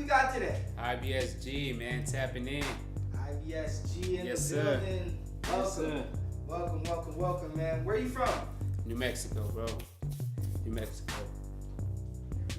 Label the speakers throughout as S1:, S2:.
S1: we got today?
S2: IBSG, man, tapping in.
S1: IBSG in
S2: Yes,
S1: the
S2: sir.
S1: building.
S2: Yes, sir.
S1: Welcome, man. Where are you from?
S2: New Mexico, bro. New Mexico.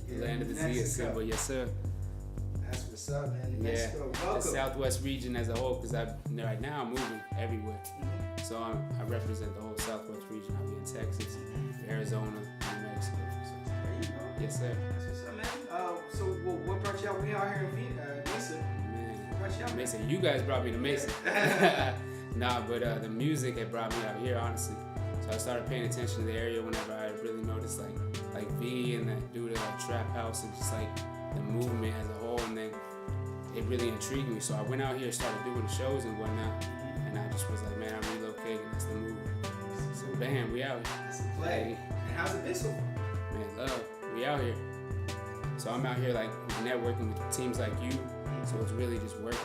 S1: Yeah,
S2: Land of the
S1: New
S2: Z
S1: Mexico.
S2: symbol, yes, sir.
S1: That's what's up, man. New
S2: Yeah,
S1: Mexico.
S2: the
S1: Welcome.
S2: Southwest region as a whole, because right now I'm moving everywhere.
S1: Mhm.
S2: So I represent the whole Southwest region. I'll be in Texas, Arizona, New Mexico. So,
S1: There you go.
S2: yes, sir.
S1: That's what's up, man. So what brought you out? We out here in Phoenix, Mesa.
S2: Man,
S1: What brought you out?
S2: Mesa, you guys brought me to Mesa. Nah, but the music had brought me out here, honestly. So I started paying attention to the area whenever I really noticed like V and that dude at Trap House and just like the movement as a whole, and then it really intrigued me. So I went out here, started doing shows and whatnot, and I just was like, man, I'm relocating. That's the move. So bam, we out here.
S1: That's the play. And how's it been so far?
S2: Man, love, we out here. So I'm out here like networking with teams like you. So it's really just working.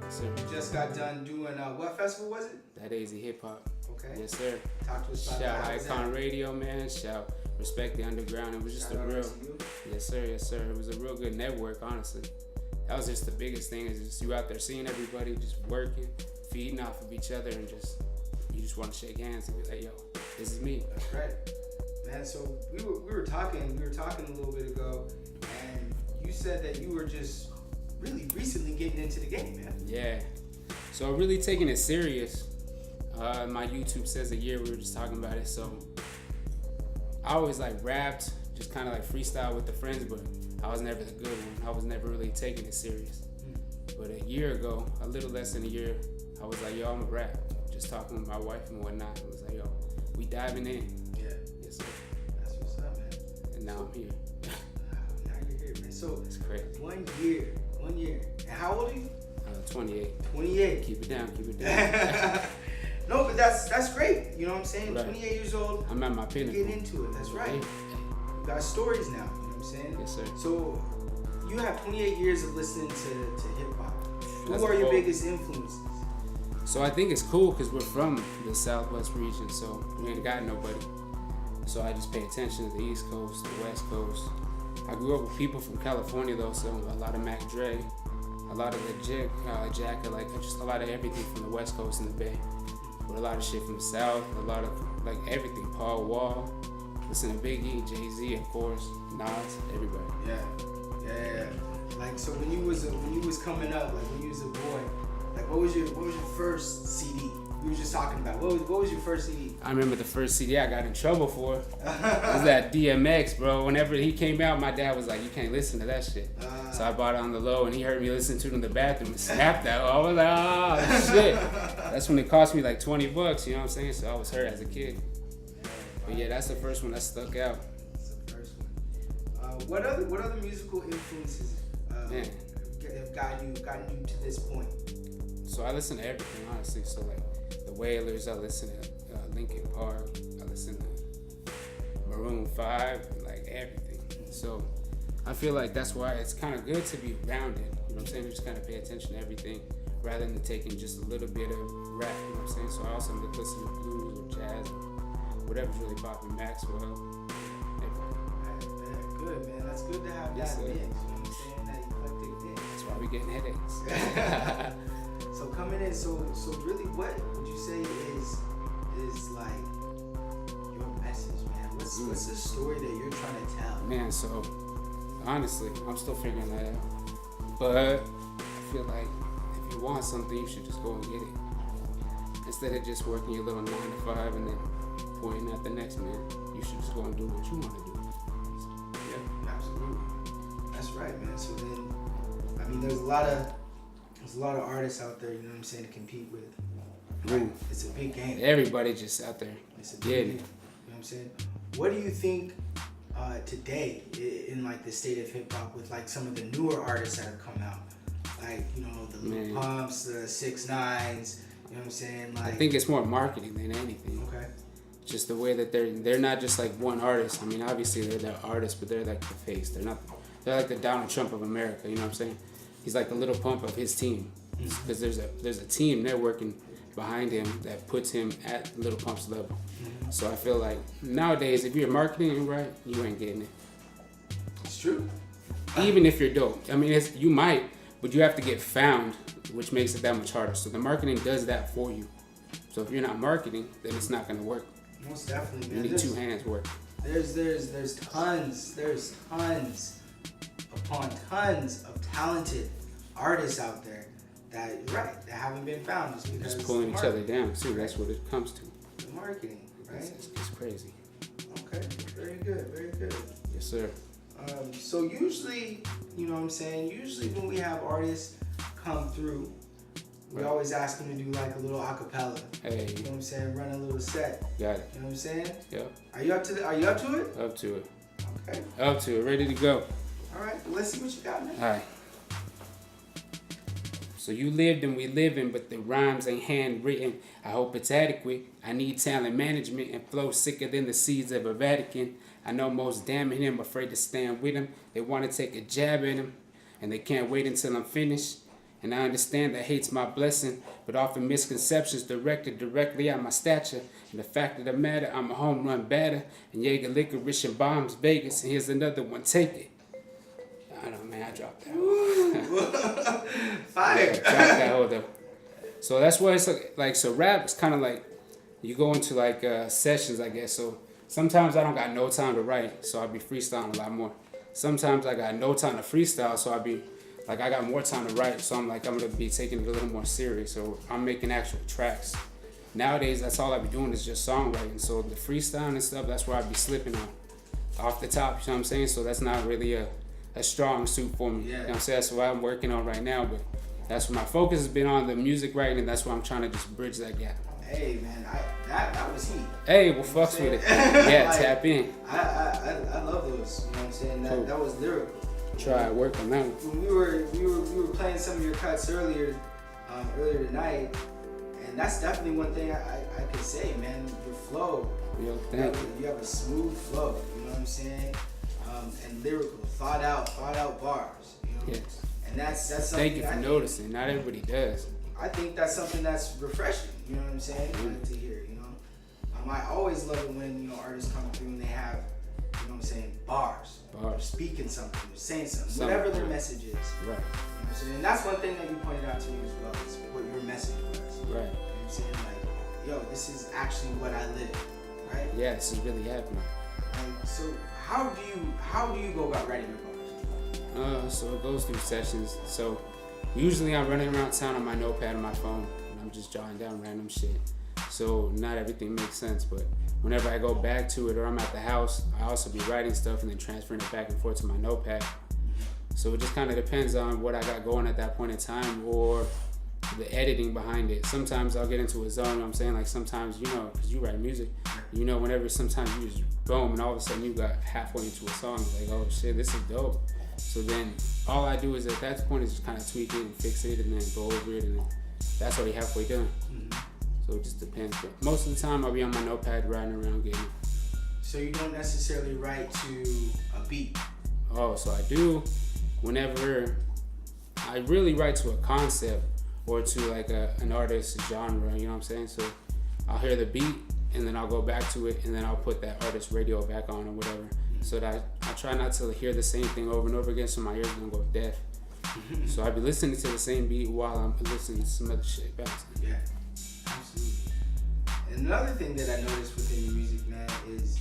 S2: So
S1: You just got done doing what festival was it?
S2: that AZ Hip Hop.
S1: Okay.
S2: Yes, sir.
S1: Talk to us about
S2: Shout
S1: that. How was
S2: Icon
S1: that?
S2: Radio, man. Shout Respect the Underground. It was just
S1: Shout
S2: a
S1: out
S2: real,
S1: to you.
S2: yes sir, yes sir. It was a real good network, honestly. That was just the biggest thing, is just you out there seeing everybody just working, feeding off of each other, and you just want to shake hands and be like, yo, this is me.
S1: That's right, man. So we were talking a little bit ago, and you said that you were just really recently getting into the game, man.
S2: Yeah. So really taking it serious. My YouTube says a year. We were just talking about it. So I always like rapped, just kind of like freestyle with the friends, but I was never the good one. I was never really taking it serious. But a year ago, a little less than a year, I was like, yo, I'm a rap. Just talking with my wife and whatnot. I was like, yo, we diving in.
S1: Yeah.
S2: Yes, sir.
S1: That's what's up, man.
S2: And now I'm here.
S1: Now you're here, man. So
S2: It's crazy.
S1: 1 year. And how old are you?
S2: 28.
S1: 28.
S2: Keep it down.
S1: No, but that's great. You know what I'm saying?
S2: Right.
S1: 28 years old.
S2: I'm at my pinnacle.
S1: Get into it. That's right. You got stories now. You know what I'm saying?
S2: Yes, sir.
S1: So you have 28 years of listening to hip hop.
S2: That's
S1: Who are your
S2: cool.
S1: biggest influences?
S2: So I think it's cool because we're from the Southwest region, so we ain't got nobody. So I just pay attention to the East Coast, the West Coast. I grew up with people from California though, so a lot of Mac Dre, a lot of the Jacka, like just a lot of everything from the West Coast and the Bay. But a lot of shit from the South, a lot of like everything. Paul Wall, listen to Biggie, Jay-Z, of course, Nas, everybody.
S1: Yeah. Like so, when you was coming up, like when you was a boy, like what was your first CD? We were just talking about what was your first CD?
S2: I remember the first CD I got in trouble for. It was that DMX, bro. Whenever he came out, my dad was like, you can't listen to that shit. So I bought it on the low, and he heard me listen to it in the bathroom and snapped that. I was like, oh, shit. That's when it cost me like $20, you know what I'm saying? So I was hurt as a kid. But yeah, that's the first one that stuck out.
S1: That's the first one. What other musical influences have gotten you to this point?
S2: So I listen to everything, honestly. So like the Wailers, I listen to Linkin Park, I listen to Maroon 5, and like everything. So I feel like that's why it's kind of good to be rounded. You know what I'm saying? You just kind of pay attention to everything rather than taking just a little bit of rap. You know what I'm saying? So I also listen to blues or jazz or whatever's really popping, Maxwell. Everything.
S1: Good, man. That's good to have
S2: Yes,
S1: that
S2: sir.
S1: mix. You know what I'm saying? That eclectic mix.
S2: That's why we getting headaches.
S1: So coming in, so really, what would you say is like your message, man? What's the story that you're trying to tell?
S2: Man, so honestly, I'm still figuring that out. But I feel like if you want something, you should just go and get it. Instead of just working your little 9 to 5 and then pointing at the next man, you should just go and do what you want to do.
S1: Yeah, absolutely. That's right, man. So then, I mean, there's a lot of artists out there, you know what I'm saying, to compete with.
S2: Right.
S1: It's a big game.
S2: Everybody just out there
S1: It's a big
S2: getting
S1: game. You know what I'm saying? What do you think today in like the state of hip hop with like some of the newer artists that have come out, like the Lil Pumps, the 6ix9ines, you know what I'm saying? Like
S2: I think it's more marketing than anything.
S1: Okay.
S2: Just the way that they're not just like one artist. I mean, obviously they're the artist, but they're like the face. They're like the Donald Trump of America. You know what I'm saying? He's like the Little Pump of his team, because there's a team networking behind him that puts him at Little Pump's level. So I feel like nowadays, if you're marketing it right, you ain't getting it.
S1: It's true.
S2: even if you're dope. I mean, you might, but you have to get found, which makes it that much harder. So the marketing does that for you. So if you're not marketing, then it's not going to work.
S1: Most definitely, man.
S2: You need two hands work.
S1: There's tons upon tons of talented artists out there that, you're right, that haven't been found just because
S2: Just pulling each other down too. That's what it comes to.
S1: The marketing, right?
S2: It's crazy.
S1: Okay, very good, very good.
S2: Yes, sir.
S1: So usually, you know what I'm saying, usually when we have artists come through, we always ask them to do like a little acapella.
S2: Hey.
S1: You know what I'm saying? Run a little set.
S2: Got it.
S1: You know what I'm saying?
S2: Yep.
S1: Are you up to it?
S2: Up to it.
S1: Okay.
S2: Up to it. Ready to go.
S1: All right. Well, let's see what you got, man.
S2: All right. So you lived and we living, but the rhymes ain't handwritten. I hope it's adequate. I need talent management and flow sicker than the seeds of a Vatican. I know most damning him, afraid to stand with him. They want to take a jab at him, and they can't wait until I'm finished. And I understand that hate's my blessing, but often misconceptions directed directly at my stature. And the fact of the matter, I'm a home run batter. And Jaeger licorice and bombs Vegas. And here's another one, take it. I don't know, man, I dropped that one.
S1: Fire.
S2: Yeah, dropped that whole though. So that's why it's like, so rap is kind of like, you go into like sessions, I guess. So sometimes I don't got no time to write, so I'll be freestyling a lot more. Sometimes I got no time to freestyle, so I'll be like, I got more time to write, so I'm gonna be taking it a little more serious. So I'm making actual tracks. Nowadays, that's all I be doing is just songwriting. So the freestyling and stuff, that's where I be slipping on, off the top. You know what I'm saying? So that's not really a strong suit for me.
S1: Yeah.
S2: You know what I'm saying? That's what I'm working on right now. But that's what my focus has been on, the music writing, and that's why I'm trying to just bridge that gap.
S1: Hey man, that was heat.
S2: Hey, well, fucks with it. Yeah,
S1: like,
S2: tap in.
S1: I love those. You know what I'm saying?
S2: Cool.
S1: That was lyrical.
S2: Try to work on that one.
S1: When we were playing some of your cuts earlier tonight, and that's definitely one thing I could say, man. Your flow.
S2: Yo, thank you.
S1: You have a smooth flow. You know what I'm saying? And lyrical, thought out bars. You know?
S2: Yes.
S1: And that's something.
S2: Thank you for noticing. Not everybody does.
S1: I think that's something that's refreshing. You know what I'm saying? To hear. You know, I always love it when artists come through and they have, you know what I'm saying, bars. They're speaking something, they're saying something, whatever their message is.
S2: Right.
S1: You know what I'm saying? And that's one thing that you pointed out to me as well, is what your message was.
S2: Right.
S1: You know what I'm saying? Like, yo, this is actually what I live. Right?
S2: Yeah, this is really happening.
S1: Like, so how do you go about writing your bars?
S2: So it goes through sessions. So usually I'm running around town on my notepad on my phone, and I'm just jotting down random shit. So not everything makes sense, but whenever I go back to it or I'm at the house, I also be writing stuff and then transferring it back and forth to my notepad. So it just kind of depends on what I got going at that point in time or the editing behind it. Sometimes I'll get into a zone, you know what I'm saying? Like sometimes, because you write music, whenever sometimes you just boom and all of a sudden you got halfway into a song, like, oh shit, this is dope. So then all I do is at that point is just kind of tweak it and fix it and then go over it, and then that's already halfway done. So it just depends. But most of the time I'll be on my notepad riding around getting it.
S1: So you don't necessarily write to a beat?
S2: Oh, so I do whenever I really write to a concept or to like an artist's genre, you know what I'm saying? So I'll hear the beat and then I'll go back to it and then I'll put that artist's radio back on or whatever. So that I try not to hear the same thing over and over again so my ears don't go deaf. So I'll be listening to the same beat while I'm listening to some other shit back.
S1: Yeah, absolutely. And another thing that I noticed within your music, man, is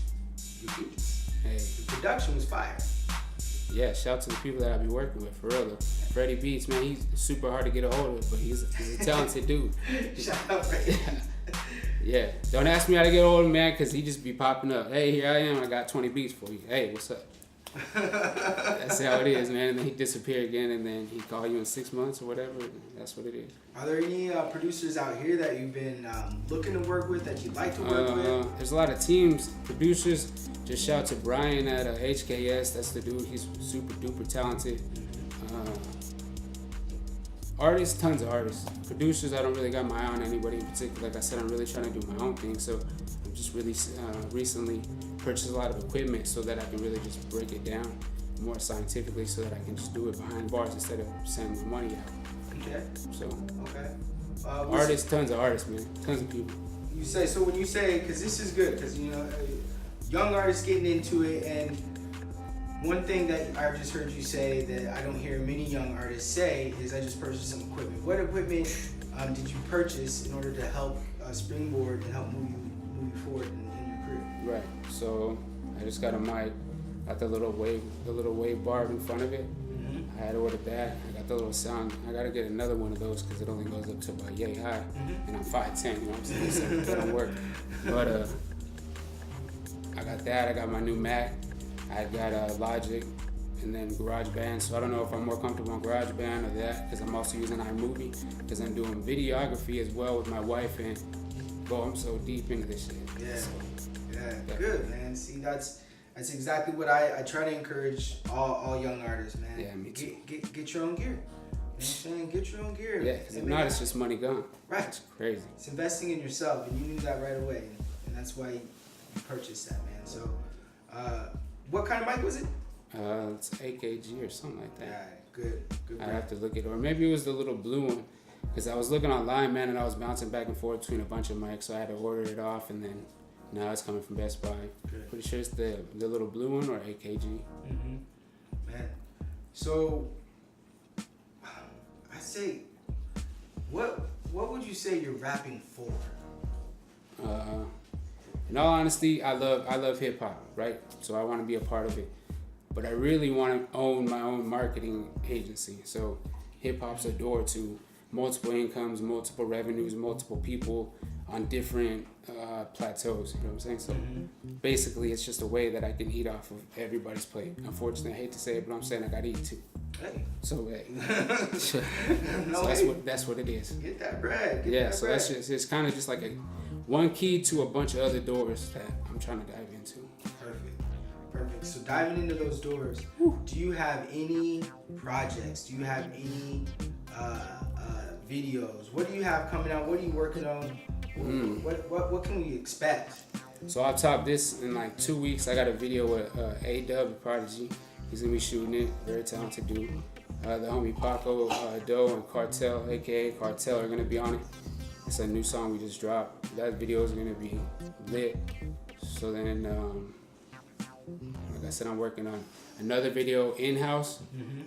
S1: your beats.
S2: Hey.
S1: The production was fire.
S2: Yeah, shout out to the people that I be working with, for real though. Freddie Beats, man, he's super hard to get a hold of, but he's a talented dude.
S1: Shout out Freddie.
S2: Yeah, don't ask me how to get a hold of him, man, because he just be popping up. Hey, here I am, I got 20 beats for you. Hey, what's up? That's how it is, man. And then he disappear again, and then he call you in 6 months or whatever. That's what it is.
S1: Are there any producers out here that you've been looking to work with, that you'd like to work with?
S2: There's a lot of teams, producers. Just shout out to Brian at HKS. That's the dude. He's super duper talented. Artists, tons of artists. Producers, I don't really got my eye on anybody in particular. Like I said, I'm really trying to do my own thing. So I'm just really recently purchased a lot of equipment so that I can really just break it down more scientifically so that I can just do it behind bars instead of sending the money out.
S1: Okay.
S2: So,
S1: okay.
S2: Artists, tons of artists, man. Tons of people.
S1: You say, so when you say, because this is good, because, young artists getting into it, and one thing that I just heard you say that I don't hear many young artists say is I just purchased some equipment. What equipment did you purchase in order to help springboard and help move you forward in your career?
S2: Right. So I just got a mic, got the little wave bar in front of it. I had ordered that. I got the little sound. I gotta get another one of those because it only goes up to about yay high, and I'm 5'10". You know what I'm saying? So that don't work. But I got that. I got my new Mac. I got Logic, and then GarageBand. So I don't know if I'm more comfortable on GarageBand or that because I'm also using iMovie because I'm doing videography as well with my wife, and I'm so deep into this shit.
S1: Yeah.
S2: So,
S1: yeah. Good, man. See, that's exactly what I try to encourage all young artists, man.
S2: Yeah, me too.
S1: Get your own gear. You know what I'm saying? Get your own gear.
S2: Yeah, because if not, it's just money gone.
S1: Right.
S2: It's crazy.
S1: It's investing in yourself, and you knew that right away, and that's why you purchased that, man. So, what kind of mic was it?
S2: It's AKG or something like that.
S1: Yeah, good.
S2: I'd have to look it, or maybe it was the little blue one, because I was looking online, man, and I was bouncing back and forth between a bunch of mics, so I had to order it off, and then now it's coming from Best Buy.
S1: Good.
S2: Pretty sure it's the little blue one or AKG.
S1: Man, so I say, what would you say you're rapping for?
S2: In all honesty, I love hip hop, right? So I want to be a part of it, but I really want to own my own marketing agency. So hip hop's a door to multiple incomes, multiple revenues, multiple people on different plateaus. You know what I'm saying? So basically, it's just a way that I can eat off of everybody's plate. Unfortunately, I hate to say it, but I'm saying I gotta eat too.
S1: Hey.
S2: So, hey.
S1: No,
S2: so that's what it is.
S1: Get that bread.
S2: So that's just, it's kind of just like one key to a bunch of other doors that I'm trying to dive into.
S1: Perfect. So diving into those doors, do you have any projects? Do you have any videos? What do you have coming out? What are you working on? What can we expect?
S2: So I'll top this in like 2 weeks. I got a video with A-Dub, Prodigy. He's gonna be shooting it. Very talented dude. The homie Paco, Doe, and Cartel, aka Cartel, are gonna be on it. It's a new song we just dropped. That video is gonna be lit. So then, like I said, I'm working on another video in-house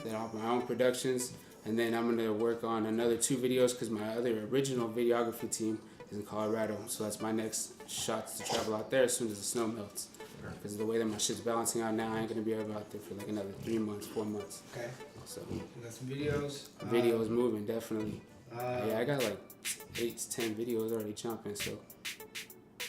S2: that are my own productions, and then I'm gonna work on another 2 videos because my other original videography team is in Colorado. So that's my next shot to travel out there as soon as the snow melts. Because the way that my shit's balancing out now, I ain't gonna be able out there for like another 3 months, 4 months.
S1: Okay.
S2: So
S1: you got some videos.
S2: Videos moving, definitely. Yeah, I got like 8 to 10 videos already jumping. So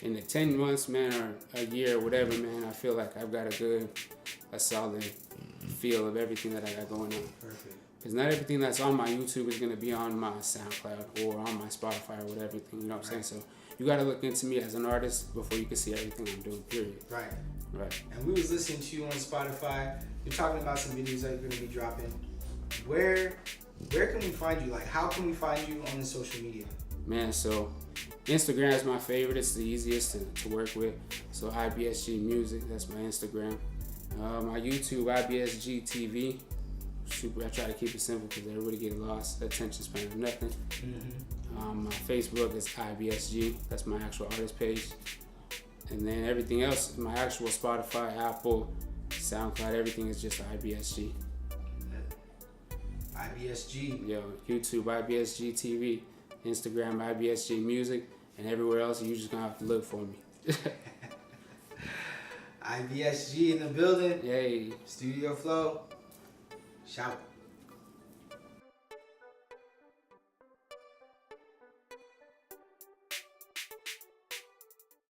S2: in the 10 months, man, or a year, or whatever, man, I feel like I've got a solid feel of everything that I got going on.
S1: Perfect.
S2: Because not everything that's on my YouTube is gonna be on my SoundCloud or on my Spotify or whatever. You know what I'm saying? So you gotta look into me as an artist before you can see everything I'm doing. Period.
S1: Right.
S2: And
S1: we was listening to you on Spotify. You're talking about some videos that you're gonna be dropping. Where can we find you? Like, how can we find you on the social media?
S2: Man, so Instagram is my favorite. It's the easiest to work with. So IBSG Music, that's my Instagram. My YouTube, IBSG TV. I try to keep it simple because everybody get lost. Attention span of nothing. My Facebook is IBSG. That's my actual artist page. And then everything else, my actual Spotify, Apple, SoundCloud, everything is just IBSG.
S1: IBSG.
S2: Yo, YouTube, IBSG TV, Instagram, IBSG Music, and everywhere else, you just gonna have to look for me.
S1: IBSG in the building.
S2: Yay.
S1: Studio Flow. Shout.